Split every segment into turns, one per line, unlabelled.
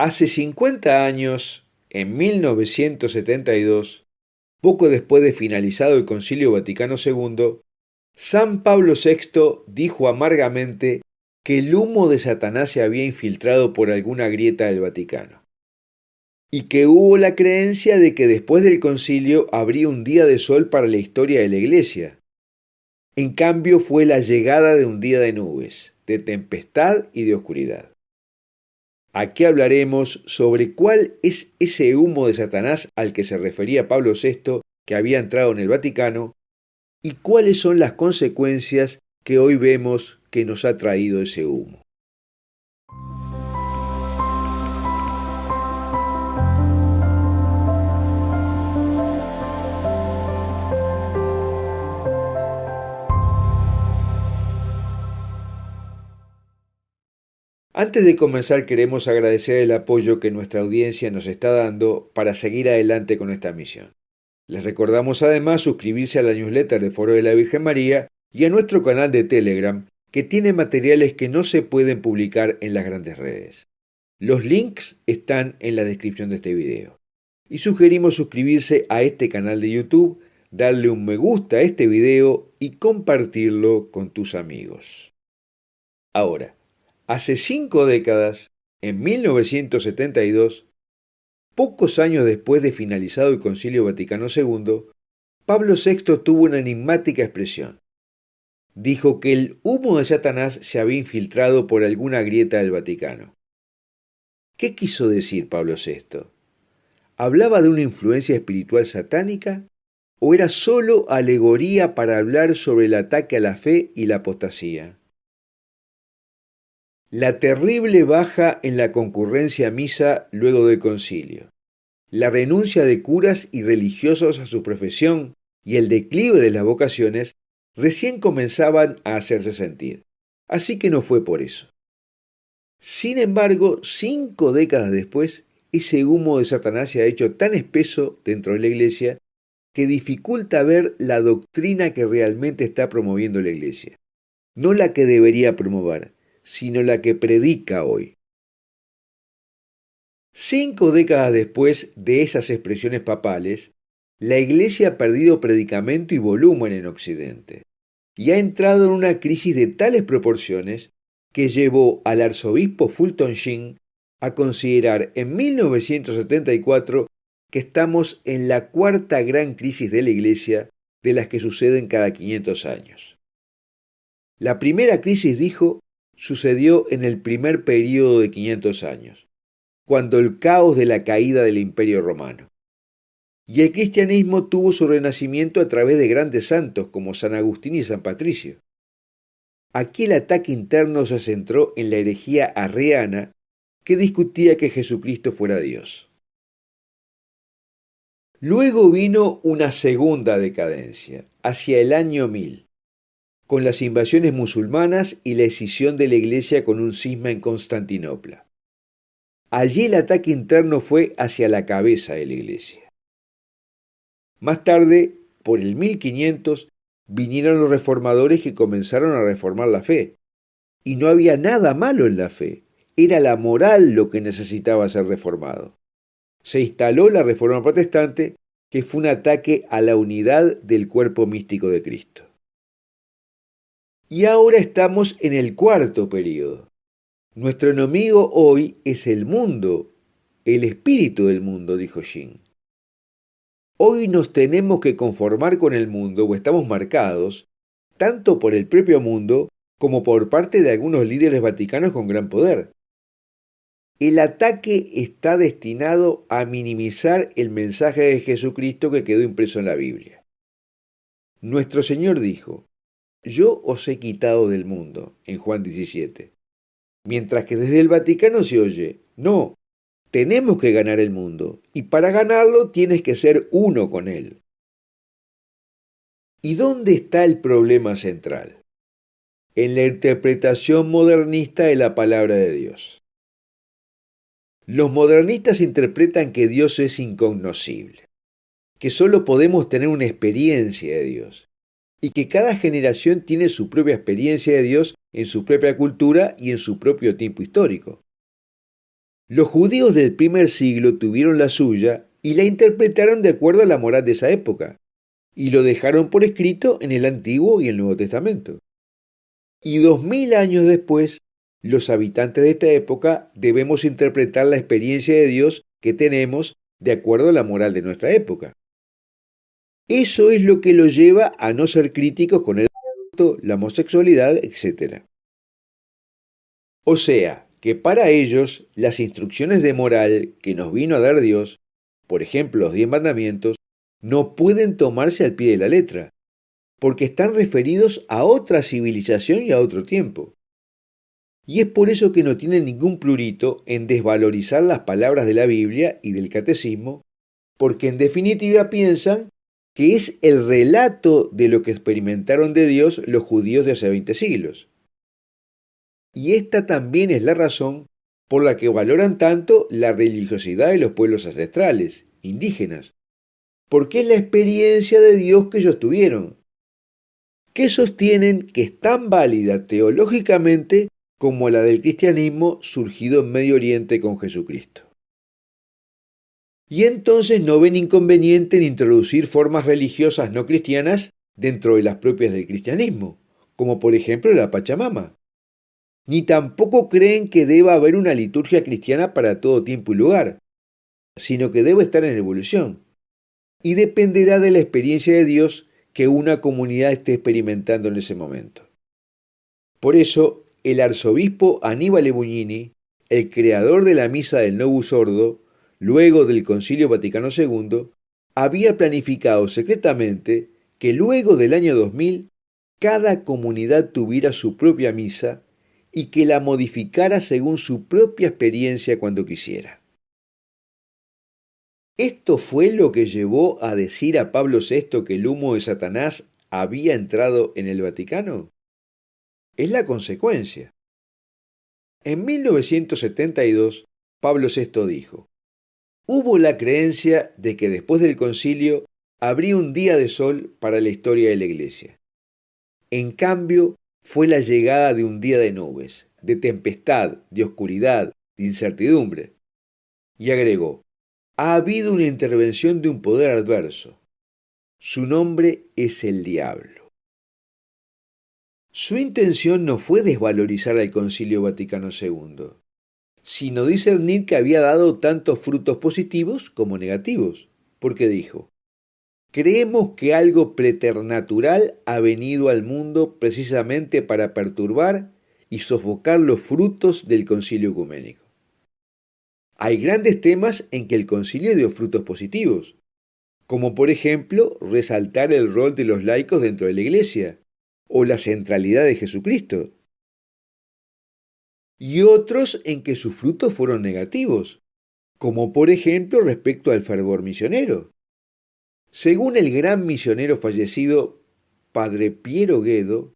Hace 50 años, en 1972, poco después de finalizado el Concilio Vaticano II, San Pablo VI dijo amargamente que el humo de Satanás se había infiltrado por alguna grieta del Vaticano, y que hubo la creencia de que después del concilio habría un día de sol para la historia de la Iglesia. En cambio fue la llegada de un día de nubes, de tempestad y de oscuridad. Aquí hablaremos sobre cuál es ese humo de Satanás al que se refería Pablo VI que había entrado en el Vaticano y cuáles son las consecuencias que hoy vemos que nos ha traído ese humo. Antes de comenzar queremos agradecer el apoyo que nuestra audiencia nos está dando para seguir adelante con esta misión. Les recordamos además suscribirse a la newsletter de Foro de la Virgen María y a nuestro canal de Telegram, que tiene materiales que no se pueden publicar en las grandes redes. Los links están en la descripción de este video. Y sugerimos suscribirse a este canal de YouTube, darle un me gusta a este video y compartirlo con tus amigos. Ahora, hace 5 décadas, en 1972, pocos años después de finalizado el Concilio Vaticano II, Pablo VI tuvo una enigmática expresión. Dijo que el humo de Satanás se había infiltrado por alguna grieta del Vaticano. ¿Qué quiso decir Pablo VI? ¿Hablaba de una influencia espiritual satánica o era solo alegoría para hablar sobre el ataque a la fe y la apostasía? La terrible baja en la concurrencia a misa luego del concilio, la renuncia de curas y religiosos a su profesión y el declive de las vocaciones recién comenzaban a hacerse sentir, así que no fue por eso. Sin embargo, 5 décadas después, ese humo de Satanás se ha hecho tan espeso dentro de la Iglesia que dificulta ver la doctrina que realmente está promoviendo la Iglesia, no la que debería promover, sino la que predica hoy. 5 décadas después de esas expresiones papales, la Iglesia ha perdido predicamento y volumen en Occidente, y ha entrado en una crisis de tales proporciones que llevó al arzobispo Fulton Sheen a considerar en 1974 que estamos en la 4ª gran crisis de la Iglesia de las que suceden cada 500 años. La primera crisis, dijo, sucedió en el primer período de 500 años, cuando el caos de la caída del Imperio Romano. Y el cristianismo tuvo su renacimiento a través de grandes santos como San Agustín y San Patricio. Aquí el ataque interno se centró en la herejía arriana que discutía que Jesucristo fuera Dios. Luego vino una segunda decadencia, hacia el año 1000, con las invasiones musulmanas y la escisión de la Iglesia con un cisma en Constantinopla. Allí el ataque interno fue hacia la cabeza de la Iglesia. Más tarde, por el 1500, vinieron los reformadores que comenzaron a reformar la fe. Y no había nada malo en la fe, era la moral lo que necesitaba ser reformado. Se instaló la Reforma Protestante, que fue un ataque a la unidad del cuerpo místico de Cristo. Y ahora estamos en el 4º período. Nuestro enemigo hoy es el mundo, el espíritu del mundo, dijo Sheen. Hoy nos tenemos que conformar con el mundo o estamos marcados, tanto por el propio mundo como por parte de algunos líderes vaticanos con gran poder. El ataque está destinado a minimizar el mensaje de Jesucristo que quedó impreso en la Biblia. Nuestro Señor dijo, «Yo os he quitado del mundo», en Juan 17. Mientras que desde el Vaticano se oye, «No, tenemos que ganar el mundo, y para ganarlo tienes que ser uno con él». ¿Y dónde está el problema central? En la interpretación modernista de la palabra de Dios. Los modernistas interpretan que Dios es incognoscible, que solo podemos tener una experiencia de Dios, y que cada generación tiene su propia experiencia de Dios en su propia cultura y en su propio tiempo histórico. Los judíos del primer siglo tuvieron la suya y la interpretaron de acuerdo a la moral de esa época, y lo dejaron por escrito en el Antiguo y el Nuevo Testamento. Y 2000 años después, los habitantes de esta época debemos interpretar la experiencia de Dios que tenemos de acuerdo a la moral de nuestra época. Eso es lo que los lleva a no ser críticos con el aborto, la homosexualidad, etc. O sea, que para ellos las instrucciones de moral que nos vino a dar Dios, por ejemplo los 10 mandamientos, no pueden tomarse al pie de la letra, porque están referidos a otra civilización y a otro tiempo. Y es por eso que no tienen ningún prurito en desvalorizar las palabras de la Biblia y del catecismo, porque en definitiva piensan que es el relato de lo que experimentaron de Dios los judíos de hace 20 siglos. Y esta también es la razón por la que valoran tanto la religiosidad de los pueblos ancestrales, indígenas, porque es la experiencia de Dios que ellos tuvieron, que sostienen que es tan válida teológicamente como la del cristianismo surgido en Medio Oriente con Jesucristo. Y entonces no ven inconveniente en introducir formas religiosas no cristianas dentro de las propias del cristianismo, como por ejemplo la Pachamama. Ni tampoco creen que deba haber una liturgia cristiana para todo tiempo y lugar, sino que debe estar en evolución. Y dependerá de la experiencia de Dios que una comunidad esté experimentando en ese momento. Por eso, el arzobispo Aníbal Bugnini, el creador de la misa del Novus Ordo, luego del Concilio Vaticano II, había planificado secretamente que luego del año 2000 cada comunidad tuviera su propia misa y que la modificara según su propia experiencia cuando quisiera. ¿Esto fue lo que llevó a decir a Pablo VI que el humo de Satanás había entrado en el Vaticano? Es la consecuencia. En 1972, Pablo VI dijo: hubo la creencia de que después del concilio habría un día de sol para la historia de la Iglesia. En cambio, fue la llegada de un día de nubes, de tempestad, de oscuridad, de incertidumbre. Y agregó: ha habido una intervención de un poder adverso. Su nombre es el diablo. Su intención no fue desvalorizar al Concilio Vaticano II, sino discernir que había dado tantos frutos positivos como negativos, porque dijo: creemos que algo preternatural ha venido al mundo precisamente para perturbar y sofocar los frutos del concilio ecuménico. Hay grandes temas en que el concilio dio frutos positivos, como por ejemplo resaltar el rol de los laicos dentro de la Iglesia o la centralidad de Jesucristo, y otros en que sus frutos fueron negativos, como por ejemplo respecto al fervor misionero. Según el gran misionero fallecido Padre Piero Guedo,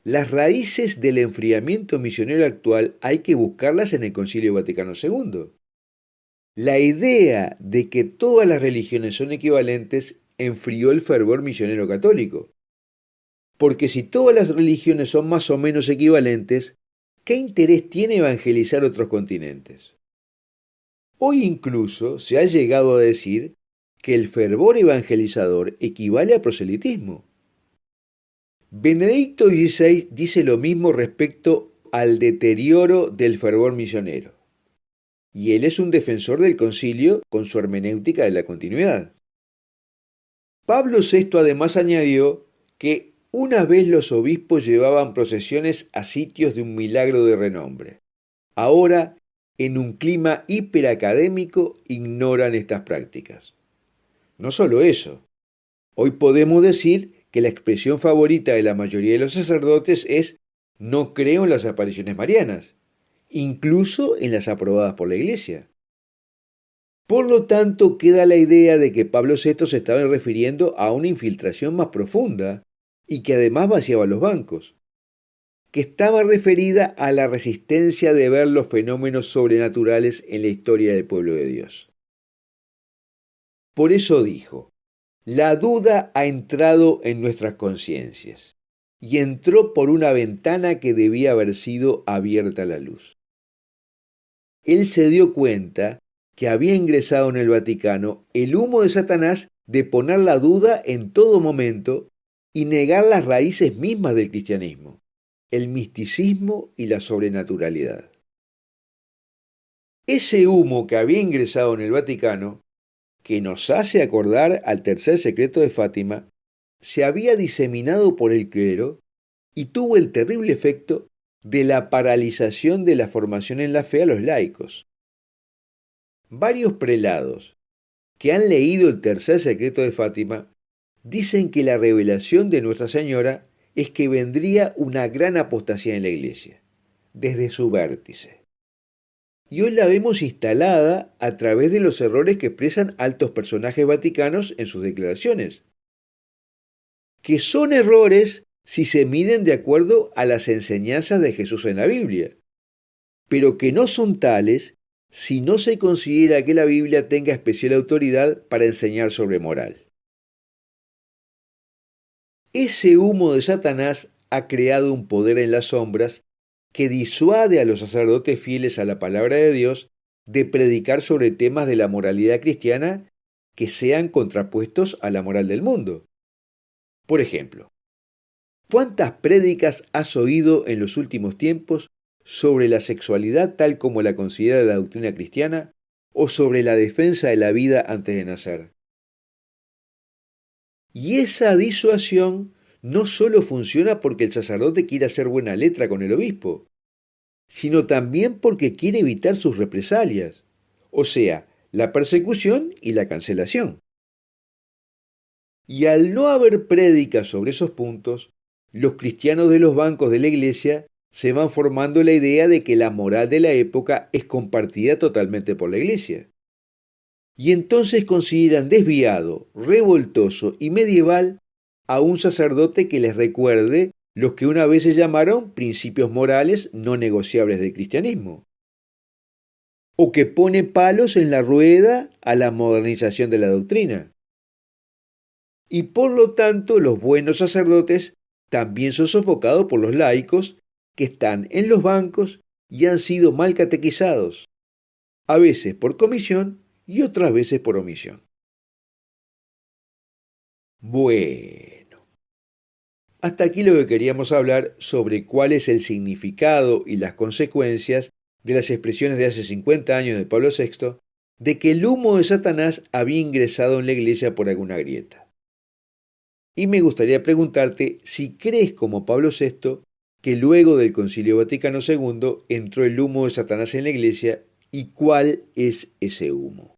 las raíces del enfriamiento misionero actual hay que buscarlas en el Concilio Vaticano II. La idea de que todas las religiones son equivalentes enfrió el fervor misionero católico. Porque si todas las religiones son más o menos equivalentes, ¿qué interés tiene evangelizar otros continentes? Hoy incluso se ha llegado a decir que el fervor evangelizador equivale a proselitismo. Benedicto XVI dice lo mismo respecto al deterioro del fervor misionero, y él es un defensor del concilio con su hermenéutica de la continuidad. Pablo VI además añadió que una vez los obispos llevaban procesiones a sitios de un milagro de renombre. Ahora, en un clima hiperacadémico, ignoran estas prácticas. No solo eso, hoy podemos decir que la expresión favorita de la mayoría de los sacerdotes es: no creo en las apariciones marianas, incluso en las aprobadas por la Iglesia. Por lo tanto, queda la idea de que Pablo VI se estaba refiriendo a una infiltración más profunda y que además vaciaba los bancos, que estaba referida a la resistencia de ver los fenómenos sobrenaturales en la historia del pueblo de Dios. Por eso dijo: la duda ha entrado en nuestras conciencias, y entró por una ventana que debía haber sido abierta a la luz. él se dio cuenta que había ingresado en el Vaticano el humo de Satanás de poner la duda en todo momento y negar las raíces mismas del cristianismo, el misticismo y la sobrenaturalidad. Ese humo que había ingresado en el Vaticano, que nos hace acordar al tercer secreto de Fátima, se había diseminado por el clero y tuvo el terrible efecto de la paralización de la formación en la fe a los laicos. Varios prelados que han leído el tercer secreto de Fátima dicen que la revelación de Nuestra Señora es que vendría una gran apostasía en la Iglesia, desde su vértice. Y hoy la vemos instalada a través de los errores que expresan altos personajes vaticanos en sus declaraciones, que son errores si se miden de acuerdo a las enseñanzas de Jesús en la Biblia, pero que no son tales si no se considera que la Biblia tenga especial autoridad para enseñar sobre moral. Ese humo de Satanás ha creado un poder en las sombras que disuade a los sacerdotes fieles a la palabra de Dios de predicar sobre temas de la moralidad cristiana que sean contrapuestos a la moral del mundo. Por ejemplo, ¿cuántas prédicas has oído en los últimos tiempos sobre la sexualidad tal como la considera la doctrina cristiana o sobre la defensa de la vida antes de nacer? Y esa disuasión no solo funciona porque el sacerdote quiere hacer buena letra con el obispo, sino también porque quiere evitar sus represalias, o sea, la persecución y la cancelación. Y al no haber prédicas sobre esos puntos, los cristianos de los bancos de la iglesia se van formando la idea de que la moral de la época es compartida totalmente por la iglesia. Y entonces consideran desviado, revoltoso y medieval a un sacerdote que les recuerde los que una vez se llamaron principios morales no negociables del cristianismo, o que pone palos en la rueda a la modernización de la doctrina. Y por lo tanto los buenos sacerdotes también son sofocados por los laicos que están en los bancos y han sido mal catequizados, a veces por comisión y otras veces por omisión. Bueno, hasta aquí lo que queríamos hablar sobre cuál es el significado y las consecuencias de las expresiones de hace 50 años de Pablo VI de que el humo de Satanás había ingresado en la iglesia por alguna grieta. Y me gustaría preguntarte si crees como Pablo VI que luego del Concilio Vaticano II entró el humo de Satanás en la iglesia y cuál es ese humo.